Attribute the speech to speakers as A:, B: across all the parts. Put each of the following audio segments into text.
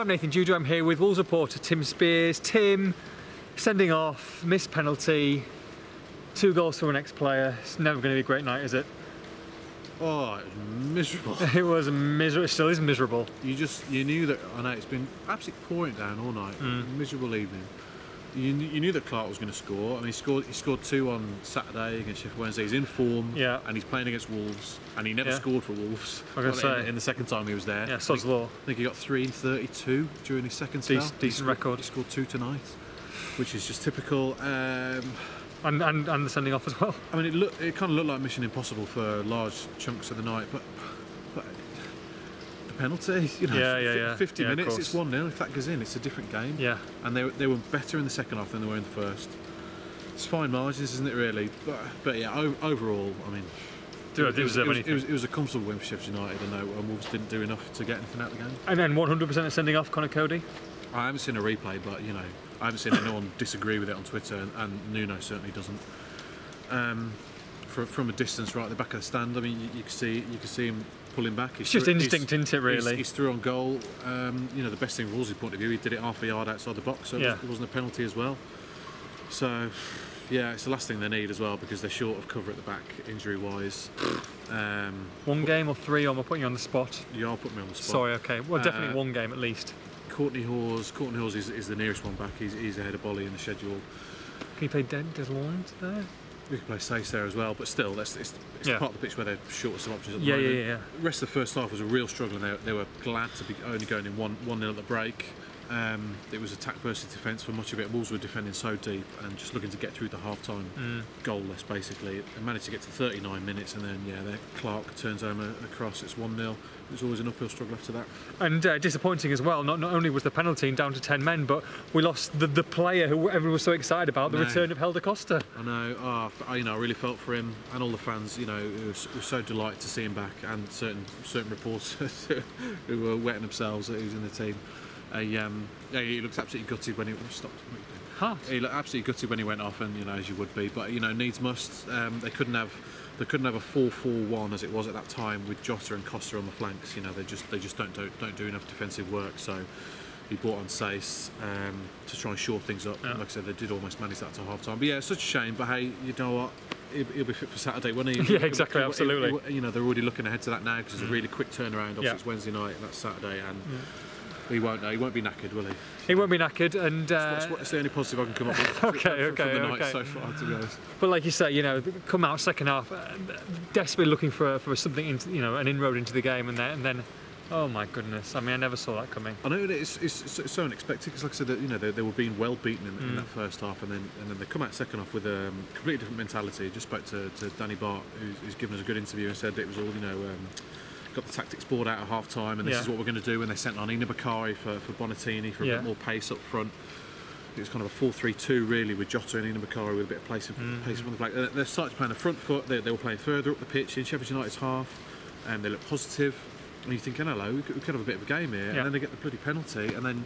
A: I'm Nathan Judo. I'm here with Wolves reporter Tim Spiers. Tim, sending off, missed penalty, 2 goals for an ex-player. It's never going to be a great night, is it?
B: Oh, it was miserable.
A: It was miserable. It still is miserable.
B: You knew that. I know it's been absolutely pouring down all night. Miserable evening. You knew that Clark was going to score. I mean, he scored 2 on Saturday against Sheffield Wednesday. He's in form, and he's playing against Wolves, and he never scored for Wolves.
A: I was going to say
B: in the second time he was there.
A: Yeah, sod's law.
B: I think he got 3 in 32 during his second spell.
A: Decent record.
B: He scored 2 tonight, which is just typical.
A: And the sending off as well.
B: I mean, it kind of looked like Mission Impossible for large chunks of the night, but the penalty, 50 minutes, it's 1-0. If that goes in, it's a different game.
A: Yeah.
B: And they were better in the second half than they were in the first. It's fine margins, isn't it, really? But yeah, overall, I mean, it was a comfortable win for Sheffield United, and Wolves didn't do enough to get anything out of the game. And
A: then 100% of sending off Conor Cody?
B: I haven't seen a replay, but I haven't seen anyone disagree with it on Twitter, and Nuno certainly doesn't. From a distance, right at the back of the stand, I mean, you can see him pulling back.
A: It's just instinct, isn't it, really?
B: He's through on goal. The best thing from Wolves' point of view, he did it half a yard outside the box, so it wasn't a penalty as well. So, yeah, it's the last thing they need as well, because they're short of cover at the back, injury-wise.
A: 1 game or 3, or am I putting you on the spot?
B: You are putting me on the spot.
A: Sorry, okay. Well, definitely 1 game at least.
B: Courtney Hawes is the nearest one back. He's ahead of Bolly in the schedule.
A: Can you play Des Lawrence there?
B: We can play Sace there as well, but still, it's part of the pitch where they're short of some options at the moment.
A: Yeah.
B: The rest of the first half was a real struggle, and they were glad to be only going in 1-0 at the break. It was attack versus defence for much of it. Wolves were defending so deep and just looking to get through the half-time goalless, basically. They managed to get to 39 minutes, and then Clark turns home a cross. It's 1-0. It was always an uphill struggle after that.
A: And disappointing as well. Not only was the penalty down to 10 men, but we lost the player who everyone was so excited about, the return of Helder Costa.
B: I know. I really felt for him and all the fans. It was so delighted to see him back, and certain reporters who were wetting themselves that he was in the team. He looked absolutely gutted when he stopped. He looked absolutely gutted when he went off, and as you would be. But needs must. They couldn't have a 4-4-1 as it was at that time with Jota and Costa on the flanks. They just don't do enough defensive work. So he brought on Sace to try and shore things up. Yeah. Like I said, they did almost manage that to half time. But yeah, it's such a shame. But hey, you know what? He'll be fit for Saturday, won't he?
A: Yeah, exactly, absolutely.
B: They're already looking ahead to that now, because it's a really quick turnaround. Obviously, it's Wednesday night and that's Saturday, and. He won't be knackered, will he?
A: He won't be knackered, and
B: it's the only positive I can come up with from the night so far, to be honest.
A: But like you say, come out second half, desperately looking for something, an inroad into the game, and then, oh my goodness! I mean, I never saw that coming.
B: I know it's so unexpected, because like I said, they were being well beaten in that first half, and then they come out second half with a completely different mentality. Just spoke to Danny Bart, who's given us a good interview, and said it was all got the tactics board out at half time, and this is what we're going to do. And they sent on Ina Bakari for Bonatini for a bit more pace up front. It was kind of a 4-3-2 really, with Jota and Ina Bakari with a bit of pace from the flank. They started playing the front foot. They were playing further up the pitch in Sheffield United's half, and they looked positive. And you're thinking, hello, we could have a bit of a game here. And then they get the bloody penalty, and then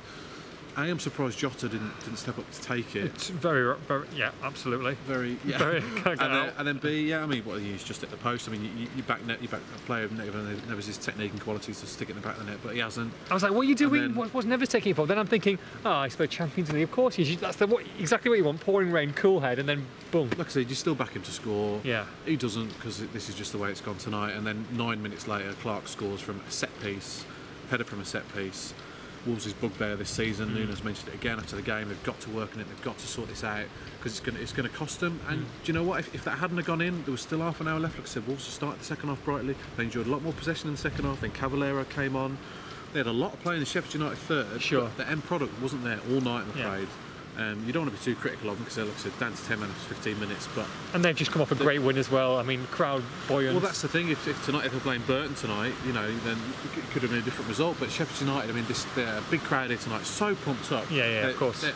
B: I am surprised Jota didn't step up to take it.
A: It's very, absolutely.
B: Very. And then B, I mean, he's just at the post. I mean, you back a player never his technique and qualities to stick it in the back of the net, but he hasn't.
A: I was like, what are you doing? What's Neves taking it for? Then I'm thinking, I suppose Champions League, of course. That's exactly what you want. Pouring rain, cool head, and then boom.
B: Like I said, you still back him to score.
A: Yeah.
B: He doesn't, because this is just the way it's gone tonight. And then 9 minutes later, Clark scores from a set piece, header from a set piece. Wolves' bugbear this season. Nuno's mentioned it again after the game. They've got to work on it. They've got to sort this out, because it's going to cost them. And do you know what? If that hadn't have gone in, there was still half an hour left. Like I said, Wolves started the second half brightly. They enjoyed a lot more possession in the second half. Then Cavallero came on. They had a lot of play in the Sheffield United third.
A: Sure.
B: But the end product wasn't there all night, I'm afraid. You don't want to be too critical of them, because, like I said, down to 10 minutes, 15 minutes.
A: And they've just come off a great win as well. I mean, crowd buoyant.
B: Well, that's the thing. If they're playing Burton tonight, then it could have been a different result. But Sheffield United, I mean, they're a big crowd here tonight, so pumped up.
A: Yeah, of course.
B: The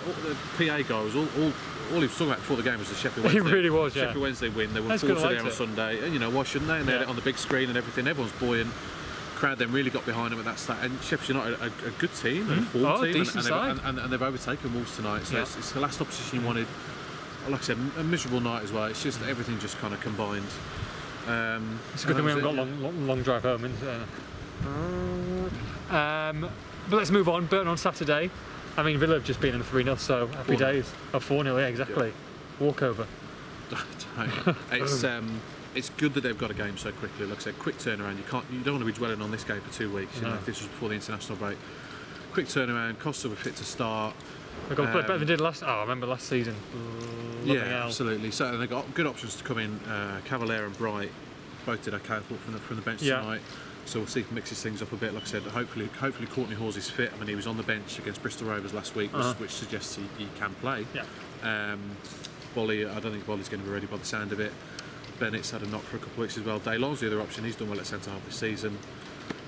B: PA guy was all he was talking about before the game was the Sheffield Wednesday.
A: He really was, yeah.
B: Sheffield Wednesday win. They won 4-2 there on Sunday, and why shouldn't they? And they had it on the big screen and everything. Everyone's buoyant. Crowd then really got behind them at that start, and Sheffield United a good team, and a form team, and they've overtaken Wolves tonight, so it's the last opposition you wanted. Like I said, a miserable night as well. It's just everything just kind of combined.
A: It's a good thing we haven't got long drive home, isn't it? But let's move on. Burton on Saturday. I mean, Villa have just beaten them 3-0, so happy
B: 4-0.
A: days. Oh, 4-0, yeah, exactly. Walkover.
B: It's good that they've got a game so quickly. Like I said, quick turnaround. You don't want to be dwelling on this game for 2 weeks. You know, if this was before the international break. Quick turnaround. Costa were fit to start.
A: They got better than they did last. Oh, I remember last season.
B: Yeah, absolutely. So they've got good options to come in. Cavalier and Bright both did okay from the bench tonight. So we'll see if it mixes things up a bit. Like I said, hopefully Courtney Hawes is fit. I mean, he was on the bench against Bristol Rovers last week, which suggests he can play.
A: Yeah.
B: Bolly, I don't think Bolly's going to be ready by the sound of it. Bennett's had a knock for a couple of weeks as well. Daylon's the other option. He's done well at centre half this season.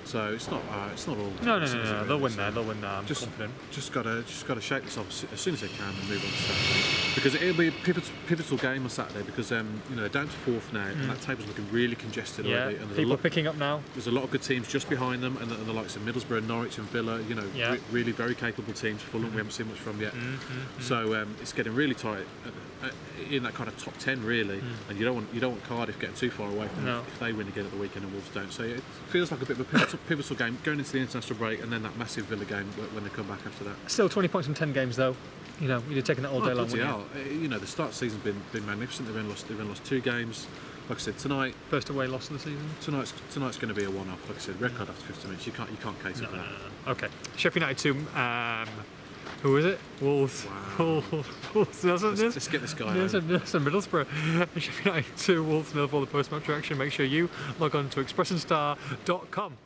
B: So it's not all.
A: No. They'll win there. They'll win there. I'm confident.
B: Just gotta shake this off as soon as they can and move on to Saturday, because it'll be a pivotal game on Saturday, because they're down to 4th now and that table's looking really congested already. And
A: people are picking up now.
B: There's a lot of good teams just behind them, and the likes of Middlesbrough, Norwich, and Villa. Really very capable teams. Fulham we haven't seen much from yet. So it's getting really tight in that kind of top 10 really, and you don't want Cardiff getting too far away from them if they win again at the weekend and Wolves don't. So it feels like a bit of a pivotal game going into the international break, and then that massive Villa game when they come back after that.
A: Still 20 points from 10 games though. You'd have taken that all day long.
B: The start of the season's been magnificent. They've only lost 2 games. Like I said, tonight.
A: First away loss of the season.
B: Tonight's going to be a one-off. Like I said, red card after 50 minutes. You can't cater for that.
A: Okay. Sheffield United 2. Who is it? Wolves.
B: Wow.
A: Wolves.
B: Let's get this guy.
A: Nelson Middlesbrough. Sheffield United 2. Wolves 0 for the post-match reaction. Make sure you log on to expressandstar.com.